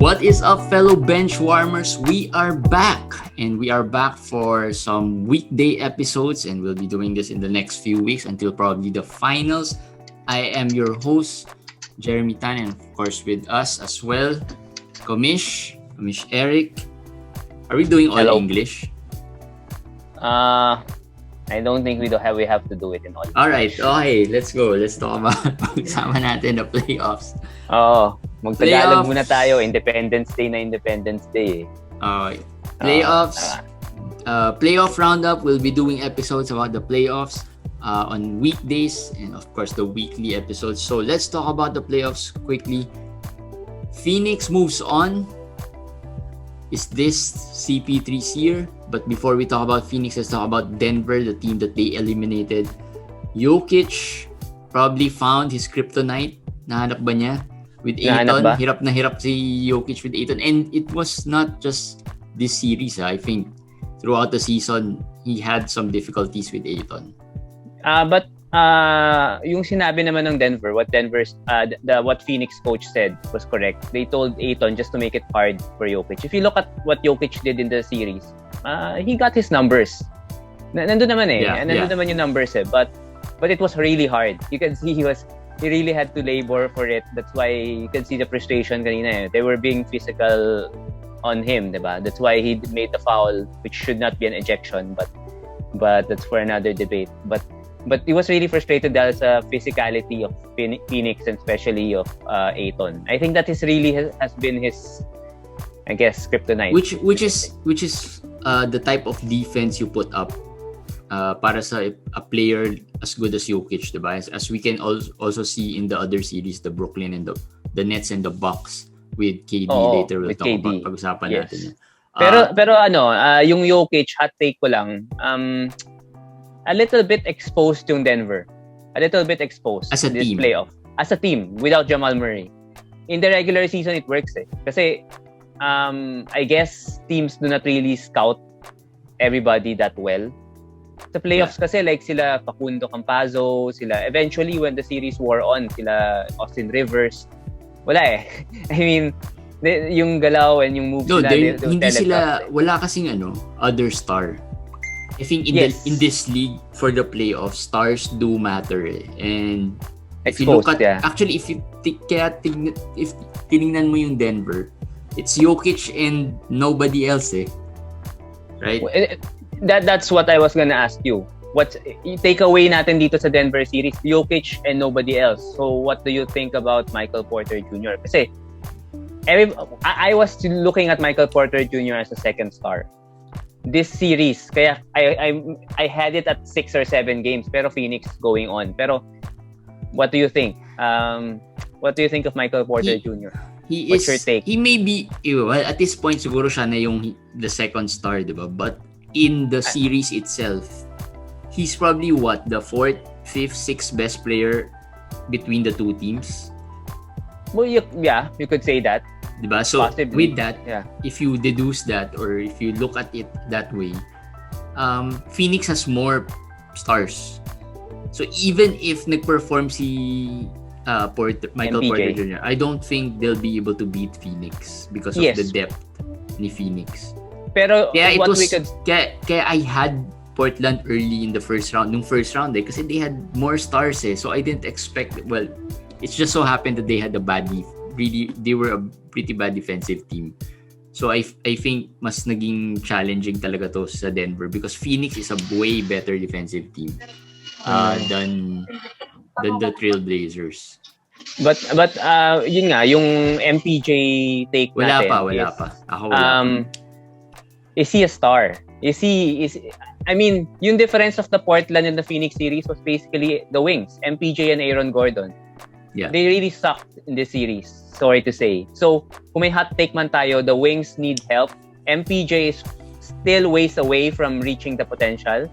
What is up, fellow bench warmers? We are back, and we are back for some weekday episodes, and we'll be doing this in the next few weeks until probably the finals. I am your host, Jeremy Tan, and of course with us as well, Komish Eric. Are we doing all Hello. English? I don't think we have to do it in all. Alright, okay, let's go. Let's talk about pag-usapan natin the playoffs. Magtagalog muna tayo. Independence Day na Independence Day. Playoffs. Playoff Roundup. We'll be doing episodes about the playoffs on weekdays and of course the weekly episodes. So let's talk about the playoffs quickly. Phoenix moves on. Is this CP3's year? But before we talk about Phoenix, let's talk about Denver, the team that they eliminated. Jokic probably found his kryptonite. Nahanap ba niya? With Ayton. Hirap na hirap si Jokic with Ayton. And it was not just this series. I think throughout the season, he had some difficulties with Ayton. But yung sinabi naman ng Denver, what Phoenix coach said was correct. They told Ayton just to make it hard for Jokic. If you look at what Jokic did in the series, he got his numbers. Nandun naman naman yung numbers But it was really hard. You can see he really had to labor for it. That's why you can see the frustration kanina. They were being physical on him, diba? That's why he made the foul, which should not be an ejection, but that's for another debate. But he was really frustrated dahil sa physicality of Phoenix and especially of Ayton. I think that has been his, I guess, kryptonite. Which is the type of defense you put up para sa a player as good as Jokic, diba? As we can also see in the other series, the Brooklyn and the Nets and the Bucks with KD later. We'll talk KD. About pag-usapan natin yan. Pero yung Jokic, hot take ko lang, a little bit exposed yung Denver. A little bit exposed as a this team. Playoff. As a team, without Jamal Murray. In the regular season, it works Kasi, I guess, teams do not really scout everybody that well. Sa playoffs kasi, like sila Facundo Campazzo, sila, eventually, when the series wore on, sila Austin Rivers, wala I mean, yung galaw and yung moves hindi sila, wala kasing other star. I think in this league for the playoffs, stars do matter and if you look at actually if tinignan mo yung Denver, it's Jokic and nobody else right? That's what I was gonna ask you. What takeaway natin dito sa Denver series? Jokic and nobody else. So what do you think about Michael Porter Jr.? Kasi I was looking at Michael Porter Jr. as a second star this series. Kaya I had it at 6 or 7 games, pero Phoenix going on. Pero what do you think? What do you think of Michael Porter Jr.? What's your take? He may be, at this point siguro siya na yung the second star, diba? But in the series itself, he's probably the 4th, 5th, 6th best player between the two teams. Well, you could say that. Diba? So possibly. With that, if you deduce that or if you look at it that way, Phoenix has more stars. So even if nag-perform si Michael Porter Jr., I don't think they'll be able to beat Phoenix because of the depth ni Phoenix. Pero kaya I had Portland early in the first round. Nung first round kasi they had more stars so I didn't expect, well, it's just so happened that they had they were a pretty bad defensive team. So I think mas naging challenging talaga to sa Denver because Phoenix is a way better defensive team than the Trailblazers. But yun nga, yung MPJ take wala natin. pa. Ako wala. Is he a star? I mean, yung difference of the Portland and the Phoenix series was basically the wings, MPJ and Aaron Gordon. Yeah. They really sucked in this series. Sorry to say. So, kung may hot take man tayo, the wings need help. MPJ is still ways away from reaching the potential.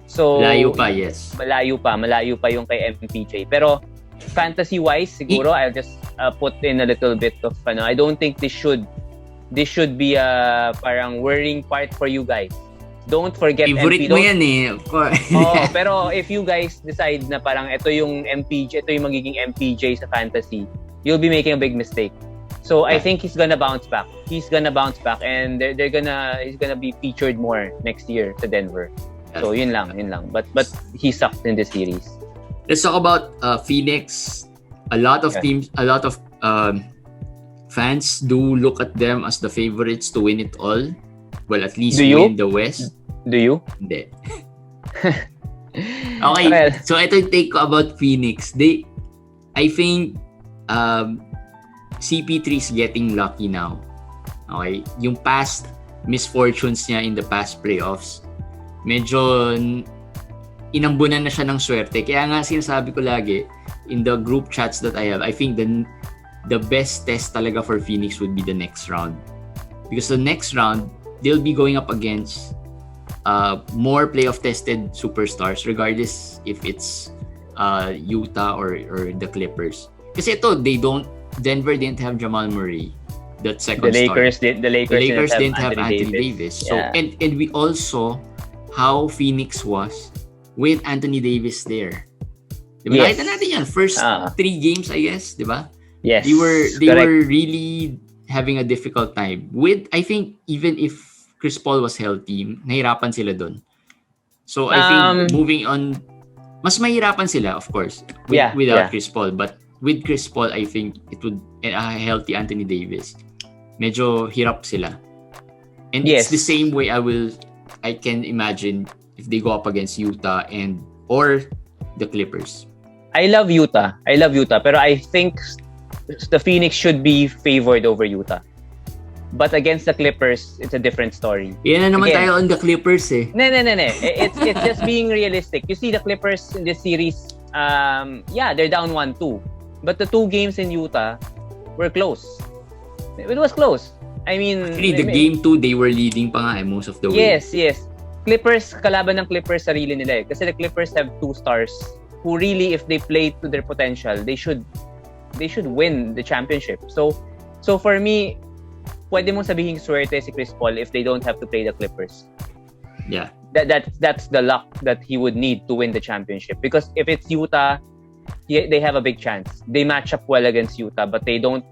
So, malayo pa, yes. Malayo pa yung kay MPJ. Pero, fantasy-wise, siguro, I'll just put in a little bit of, I don't think this should be a parang worrying part for you guys. Don't forget favorite mo yan of course. Pero if you guys decide na parang ito yung MPJ, ito yung magiging MPJ sa fantasy, you'll be making a big mistake. So I think he's gonna bounce back. He's gonna bounce back, and he's gonna be featured more next year to Denver. So yun lang. But he sucked in the series. Let's talk about Phoenix. A lot of teams, a lot of fans do look at them as the favorites to win it all. Well, at least win the West. Do you? Hindi. Okay, so ito yung take ko about Phoenix. I think CP3 is getting lucky now. Okay, yung past misfortunes niya in the past playoffs, medyo inambunan na siya ng swerte. Kaya nga sinasabi ko lagi, in the group chats that I have, I think the best test talaga for Phoenix would be the next round. Because the next round, they'll be going up against more playoff tested superstars, regardless if it's Utah or the Clippers. Kasi ito, Denver didn't have Jamal Murray, that second star. The Lakers didn't have Anthony Davis. So and we all saw how Phoenix was with Anthony Davis there. Diba? Nakita natin yan first 3 games, I guess, diba? Yes. They were really having a difficult time. I think even if Chris Paul was healthy, nahirapan sila dun. So I think moving on, mas mahirapan sila, of course, without Chris Paul. But with Chris Paul, I think it would a healthy Anthony Davis. Medyo hirap sila. And it's the same way I can imagine if they go up against Utah or the Clippers. I love Utah, pero I think the Phoenix should be favored over Utah. But against the Clippers, it's a different story. Yan na naman tayo on the Clippers eh. No. It's just being realistic. You see the Clippers in this series, they're down 1-2. But the 2 games in Utah were close. It was close. I mean... Actually, the game 2, they were leading pa nga most of the way. Yes. Clippers, kalaban ng Clippers sarili nila eh. Kasi the Clippers have 2 stars who really, if they play to their potential, they should win the championship. So for me, pwede mong sabihin swerte si Chris Paul if they don't have to play the Clippers. Yeah. That's the luck that he would need to win the championship. Because if it's Utah, they have a big chance. They match up well against Utah, but they don't,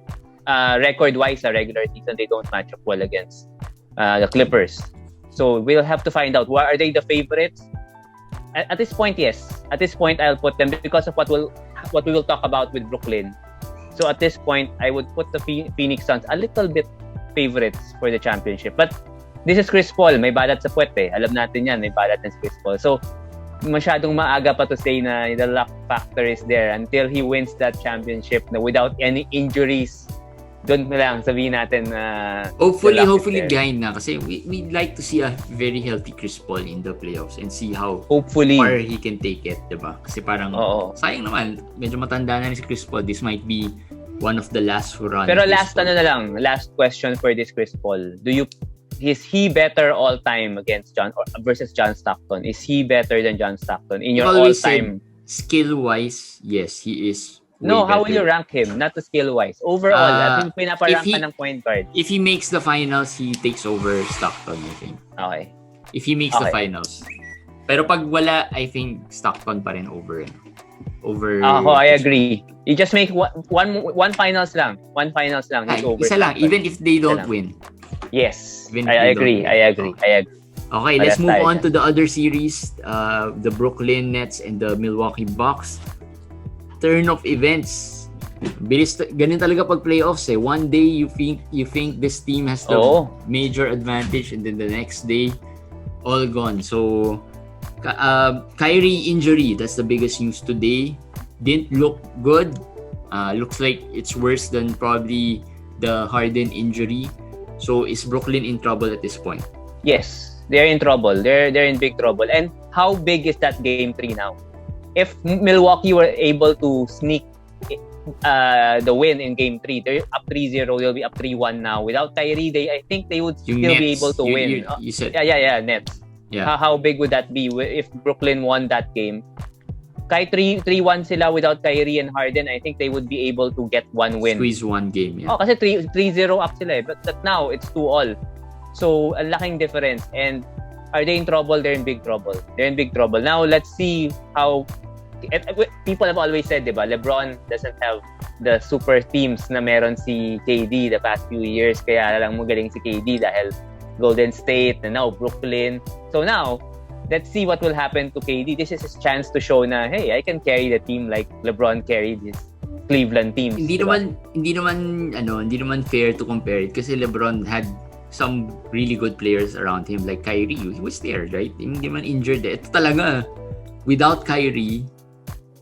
record-wise, a regular season, they don't match up well against the Clippers. So we'll have to find out. Are they the favorites? At this point, yes. At this point, I'll put them because of what we will talk about with Brooklyn. So at this point, I would put the Phoenix Suns a little bit favorites for the championship. But this is Chris Paul. May balat sa puwet eh. Alam natin yan. May balat na si Chris Paul. So masyadong maaga pa to say na the luck factor is there until he wins that championship na without any injuries. Doon na lang sabihin natin na hopefully behind na kasi we'd like to see a very healthy Chris Paul in the playoffs and see how far he can take it, diba? Kasi parang sayang naman, medyo matanda na si Chris Paul. This might be one of the last runs. Pero last question for this Chris Paul. Is he better all time versus John Stockton? Is he better than John Stockton in your all time? Skill wise, yes, he is. No, how will you rank him? Not the skill-wise. Overall, I think pinaparank ka ng point guard. If he makes the finals, he takes over Stockton, I think. Okay. If he makes the finals. Pero pag wala, I think Stockton pa rin over. I agree. You just make one finals lang. One finals lang. He's over. Isa lang, even if they don't win. Yes. I agree. Okay, let's move on to the other series. The Brooklyn Nets and the Milwaukee Bucks. Turn of events. Bilis ganun talaga pag playoffs eh. One day you think this team has the major advantage and then the next day all gone. So Kyrie injury, that's the biggest news today. Didn't look good. Looks like it's worse than probably the Harden injury. So is Brooklyn in trouble at this point? Yes, they're in trouble. They're in big trouble. And how big is that game 3 now? If Milwaukee were able to sneak the win in game 3, they're up 3-0. They'll be up 3-1 now. Without Kyrie, I think they would still be able to win. You said Nets. Yeah. How big would that be if Brooklyn won that game? Kahit 3-1 sila without Kyrie and Harden, I think they would be able to get one win. Squeeze one game, yeah. Kasi 3-0 up sila eh. But now, it's 2-all. So, ang laking difference. And are they in trouble? They're in big trouble. Now, let's see how people have always said, diba, LeBron doesn't have the super teams na meron si KD the past few years. Kaya lang magaling si KD dahil Golden State and now Brooklyn. So now, let's see what will happen to KD. This is his chance to show na, hey, I can carry the team like LeBron carried his Cleveland teams. Hindi naman fair to compare it kasi LeBron had some really good players around him like Kyrie. He was there, right? Hindi man injured. Ito talaga, without Kyrie.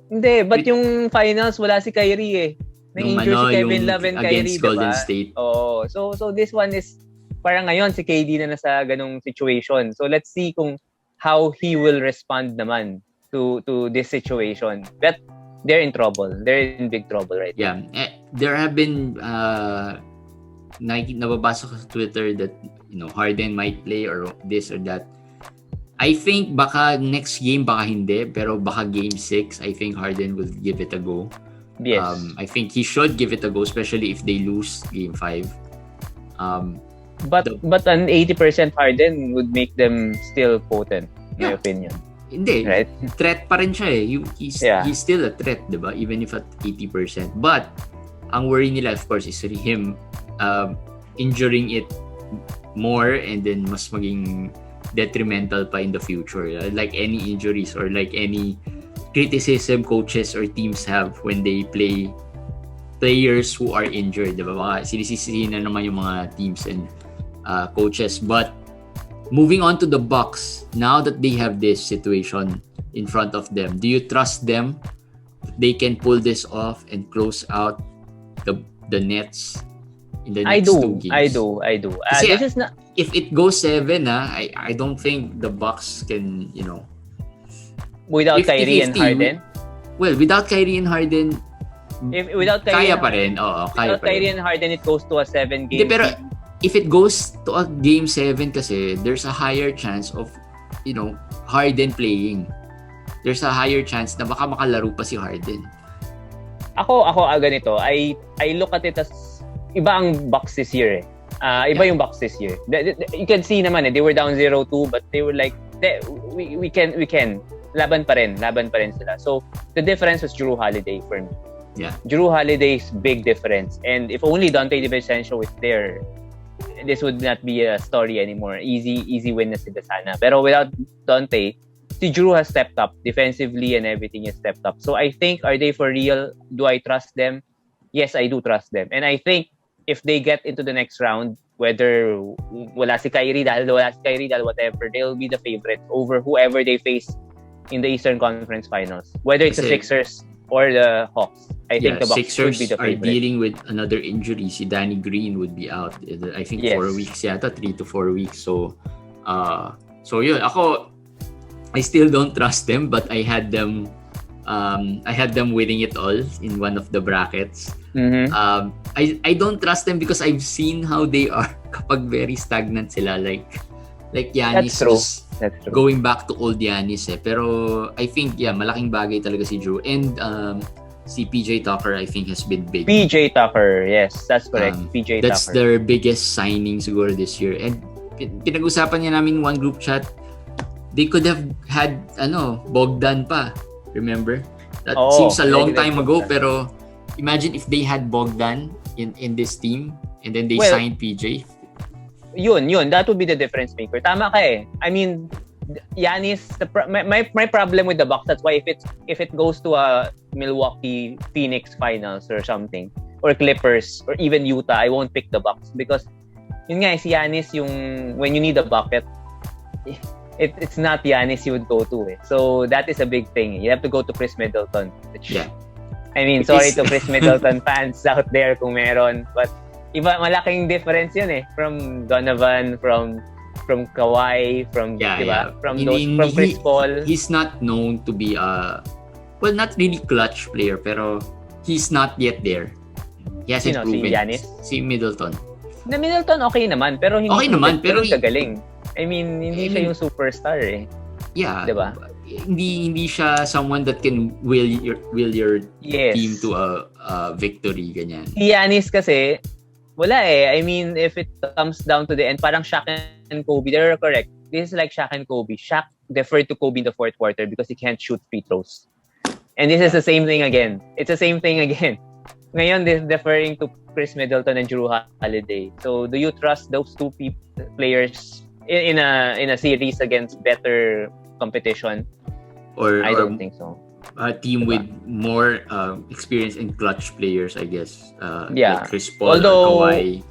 Hindi, but yung finals wala si Kyrie eh. Na-injure si Kevin Love and Kyrie, against Golden diba? State. Oh, so this one is parang ngayon si KD na nasa ganung situation. So let's see kung how he will respond naman to this situation. But they're in trouble. They're in big trouble right now. Yeah. There have been nababasa ko sa Twitter that Harden might play or this or that. I think baka next game baka hindi, pero baka game 6 I think Harden will give it a go. Yes. I think he should give it a go, especially if they lose game 5. But an 80% Harden would make them still potent, in my opinion. Hindi. Right? Threat pa rin siya eh. He's still a threat, diba? Even if at 80%. But, ang worry nila, of course, is him injuring it more and then mas maging detrimental pa in the future. Like any injuries or like any criticism coaches or teams have when they play players who are injured, diba? Baka sinisisihin na naman yung mga teams and coaches. But moving on to the Bucks, now that they have this situation in front of them, do you trust them that they can pull this off and close out the Nets in the next 2 games? I do. Kasi, this is not... if it goes 7, I don't think the Bucks can, without Kyrie and Harden? Well, without Kyrie and Harden, without Kyrie kaya pa rin. Oo, kaya without pa rin. Kyrie and Harden, it goes to a 7 game. Hindi, pero if it goes to a game 7 kasi, there's a higher chance of, Harden playing. There's a higher chance na baka makalaro pa si Harden. Ako ganito. I look at it as iba ang Bucks this year eh. Iba yung Bucks this year. You can see naman they were down 0-2 but they were like, we can. Laban pa rin sila. So, the difference was Jrue Holiday for me. Yeah. Jrue Holiday's big difference. And if only Dante DiVincenzo was there, this would not be a story anymore. Easy win na sila sana. Pero without Dante, si Jrue has stepped up defensively and everything has stepped up. So I think, are they for real? Do I trust them? Yes, I do trust them. And I think if they get into the next round, whether wala si Kyrie dahil whatever, they'll be the favorite over whoever they face in the Eastern Conference Finals. Whether it's the Sixers or the Hawks. I think the Bucks Sixers should be the favorite. are dealing with another injury. Si Danny Green would be out. I think 4 weeks yata, 3 to 4 weeks. So yun. Ako, I still don't trust them, but I had them winning it all in one of the brackets. Mm-hmm. I don't trust them because I've seen how they are kapag very stagnant sila. Like Giannis was going back to old Giannis eh. Pero I think malaking bagay talaga si Jrue and si PJ Tucker I think has been big. PJ Tucker, yes, that's correct. PJ Tucker. That's their biggest signing siguro this year. And pinag-usapan niya namin one group chat. They could have had Bogdan pa. Remember? That seems a long time ago pero imagine if they had Bogdan in this team and then they signed PJ. Yun, that would be the difference maker. Tama ka eh. I mean, Giannis, my problem with the Bucks, that's why if it goes to a Milwaukee Phoenix finals or something, or Clippers, or even Utah, I won't pick the Bucks because yun nga, si Giannis yung when you need a bucket, it's not Giannis you would go to eh. So that is a big thing. You have to go to Chris Middleton. I mean, sorry to Chris Middleton fans out there kung meron, but malaking difference yun eh. From Donovan, from Kawhi, from from Chris Paul. He's not known to be not really clutch player, pero he's not yet there. He hasn't proven. Si Giannis? Si Middleton. Na Middleton okay naman, pero hindi pero kagaling. I mean, hindi siya yung superstar eh. Yeah. Diba? Hindi siya someone that can will your team to a victory ganyan. Giannis kasi wala eh. I mean, if it comes down to the end, parang Shaq and Kobe, they're correct. This is like Shaq and Kobe. Shaq deferred to Kobe in the fourth quarter because he can't shoot free throws. And this is the same thing again. It's the same thing again. Ngayon, deferring to Chris Middleton and Drew Holiday. So, do you trust those two players in a series against better competition? I don't think so. A team with more experience in clutch players, I guess. Yeah. Like Chris Paul or Kawhi.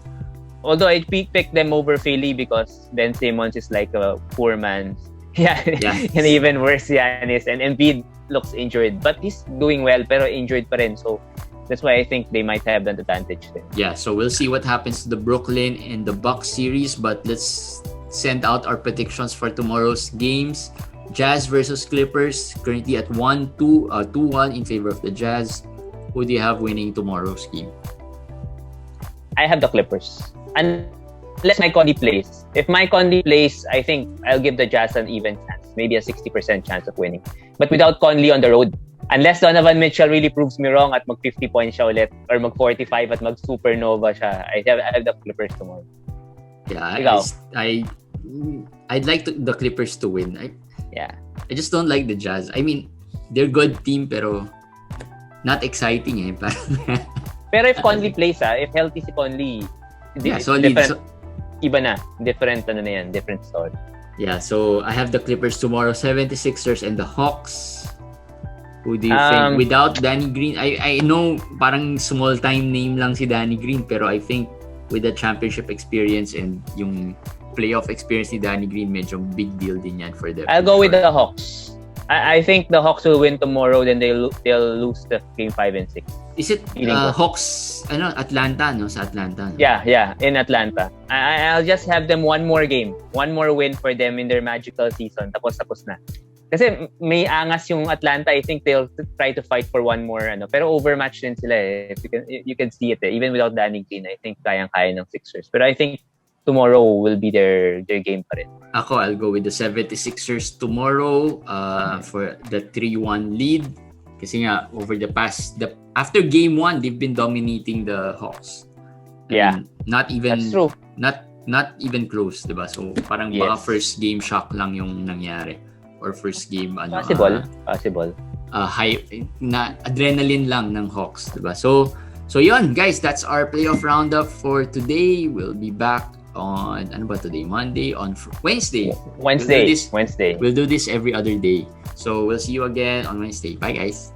Although I picked them over Philly because Ben Simmons is like a poor man's. Yeah. And even worse, Giannis. And Embiid looks injured. But he's doing well, pero injured pa rin. So, that's why I think they might have an advantage there. Yeah, so we'll see what happens to the Brooklyn and the Bucks series. But let's send out our predictions for tomorrow's games. Jazz versus Clippers, currently at 2-1 in favor of the Jazz. Who do you have winning tomorrow's game? I have the Clippers. Unless Mike Conley plays. If Mike Conley plays, I think I'll give the Jazz an even chance. Maybe a 60% chance of winning. But without Conley on the road, unless Donovan Mitchell really proves me wrong at mag 50 points siya ulit or mag 45 at mag supernova siya, I have the Clippers tomorrow. Yeah, I'd like the Clippers to win. I just don't like the Jazz. I mean, they're good team pero not exciting eh. Pero if Conley plays if healthy si Conley, solid. Iba na. Different story. Yeah, so I have the Clippers tomorrow, 76ers and the Hawks. Who do you think? Without Danny Green, I know parang small time name lang si Danny Green pero I think with the championship experience and yung playoff experience ni Danny Green, medyo big deal din yan for them. I'll go with the Hawks. I think the Hawks will win tomorrow, then they'll lose the game 5 and 6. Is it Hawks, Atlanta, no? Sa Atlanta. No? Yeah, in Atlanta. I'll just have them one more game. One more win for them in their magical season. Tapos na. Kasi may angas yung Atlanta. I think they'll try to fight for one more. Pero overmatch din sila eh. You can see it eh. Even without Danny Green, I think kayang-kaya ng Sixers. Pero I think tomorrow will be their game pa rin. Ako, I'll go with the 76ers tomorrow for the 3-1 lead. Kasi nga, after game 1, they've been dominating the Hawks. Not even, that's true. Not even close, diba? So, parang baka first game shock lang yung nangyari. Or first game, Possible. High, na adrenaline lang ng Hawks, diba? So yun, guys, that's our playoff roundup for today. We'll be back on today? Monday, on Wednesday. Wednesday. We'll do this every other day. So we'll see you again on Wednesday. Bye, guys.